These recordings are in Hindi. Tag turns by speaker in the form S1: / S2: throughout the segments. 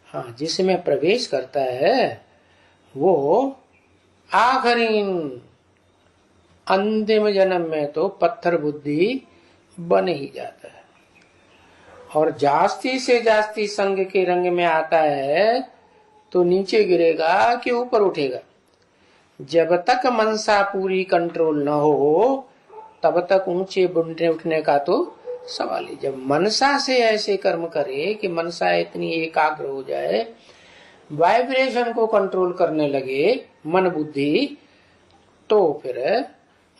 S1: हाँ, जिसमें प्रवेश करता है वो आखिरी अंतिम जन्म में तो पत्थर बुद्धि बन ही जाता है, और जास्ती से जास्ती संग के रंग में आता है तो नीचे गिरेगा कि ऊपर उठेगा। जब तक मनसा पूरी कंट्रोल न हो तब तक ऊंचे बुढ़ने उठने का तो सवाल ही। जब मनसा से ऐसे कर्म करे कि मनसा इतनी एकाग्र हो जाए, वाइब्रेशन को कंट्रोल करने लगे मन बुद्धि, तो फिर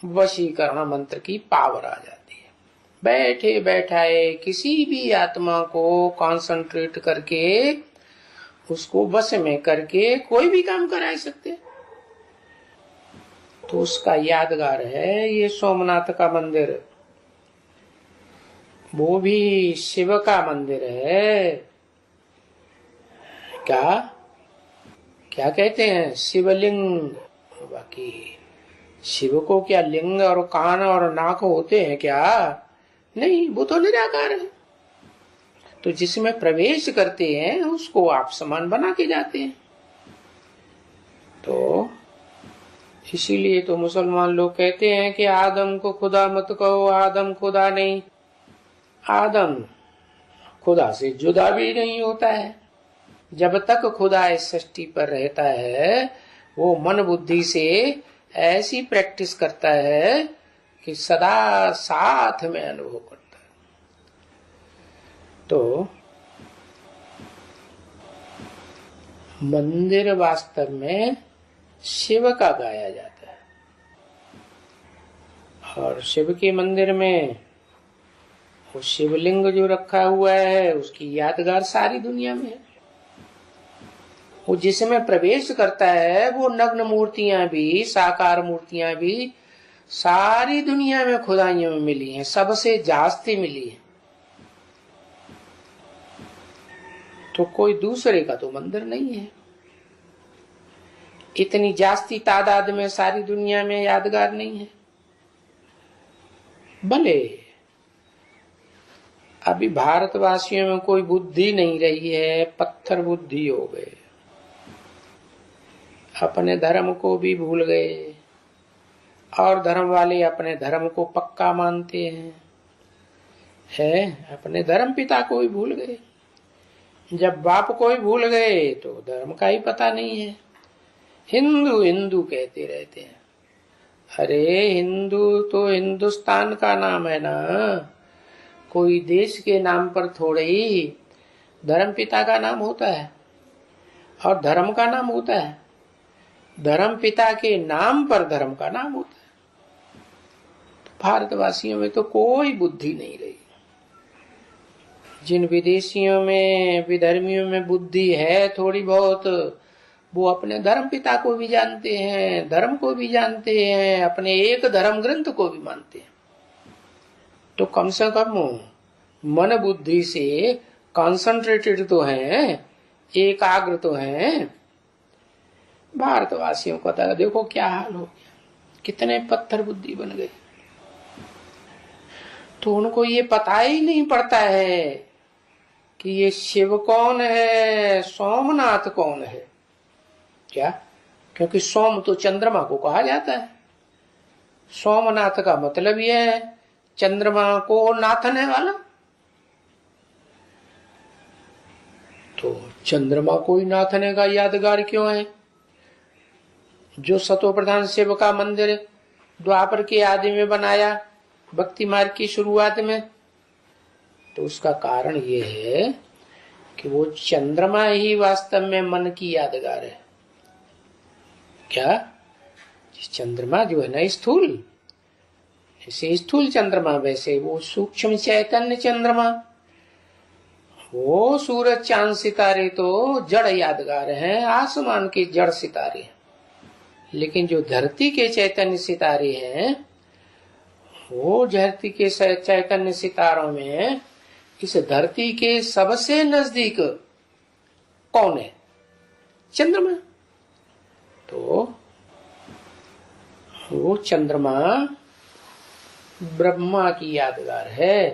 S1: वशीकरण मंत्र की पावर आ जाती है। बैठे बैठाए किसी भी आत्मा को कंसंट्रेट करके उसको वश में करके कोई भी काम करा सकते। तो उसका यादगार है ये सोमनाथ का मंदिर, वो भी शिव का मंदिर है। क्या क्या कहते हैं, शिवलिंग। बाकी शिव को क्या लिंग और कान और नाक होते हैं क्या? नहीं, वो तो निराकार है। तो जिसमें प्रवेश करते हैं उसको आप समान बना के जाते हैं। तो इसीलिए तो मुसलमान लोग कहते हैं कि आदम को खुदा मत कहो, आदम खुदा नहीं। आदम खुदा से जुदा भी नहीं होता है। जब तक खुदा इस सृष्टि पर रहता है वो मन बुद्धि से ऐसी प्रैक्टिस करता है कि सदा साथ में अनुभव करता है। तो मंदिर वास्तव में शिव का गाया जाता है, और शिव के मंदिर में वो शिवलिंग जो रखा हुआ है उसकी यादगार सारी दुनिया में है। वो जिसमें प्रवेश करता है वो नग्न मूर्तियां भी, साकार मूर्तियां भी सारी दुनिया में खुदाइयों में मिली हैं, सबसे जास्ती मिली है। तो कोई दूसरे का तो मंदिर नहीं है। इतनी जास्ती तादाद में सारी दुनिया में यादगार नहीं है। भले अभी भारतवासियों में कोई बुद्धि नहीं रही है, पत्थर बुद्धि हो गए, अपने धर्म को भी भूल गए, और धर्म वाले अपने धर्म को पक्का मानते हैं, अपने धर्म पिता को भी भूल गए। जब बाप को ही भूल गए तो धर्म का ही पता नहीं है। हिंदू हिंदू कहते रहते हैं। अरे हिंदू तो हिंदुस्तान का नाम है ना, कोई देश के नाम पर थोड़े ही धर्म पिता का नाम होता है और धर्म का नाम होता है। धर्म पिता के नाम पर धर्म का नाम होता है। भारतवासियों में तो कोई बुद्धि नहीं रही। जिन विदेशियों में, विधर्मियों में बुद्धि है थोड़ी बहुत, वो अपने धर्म पिता को भी जानते हैं, धर्म को भी जानते हैं, अपने एक धर्म ग्रंथ को भी मानते हैं। तो कम से कम मन बुद्धि से कंसंट्रेटेड तो हैं, एकाग्र तो हैं। भारतवासियों का तो देखो क्या हाल हो गया, कितने पत्थर बुद्धि बन गए। तो उनको ये पता ही नहीं पड़ता है कि ये शिव कौन है, सोमनाथ कौन है। क्या? क्योंकि सोम तो चंद्रमा को कहा जाता है। सोमनाथ का मतलब ये है चंद्रमा को नाथने वाला। तो चंद्रमा को ही नाथने का यादगार क्यों है? जो सतो प्रधान शिव का मंदिर द्वापर के आदि में बनाया भक्ति मार्ग की शुरुआत में, तो उसका कारण ये है कि वो चंद्रमा ही वास्तव में मन की यादगार है। क्या? चंद्रमा जो है ना स्थूल, ऐसे स्थूल चंद्रमा, वैसे वो सूक्ष्म चैतन्य चंद्रमा। वो सूरज चांद सितारे तो जड़ यादगार हैं, आसमान के जड़ सितारे। लेकिन जो धरती के चैतन्य सितारे हैं, वो धरती के चैतन्य सितारों में इस धरती के सबसे नजदीक कौन है? चंद्रमा। तो वो चंद्रमा ब्रह्मा की यादगार है।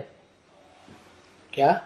S1: क्या?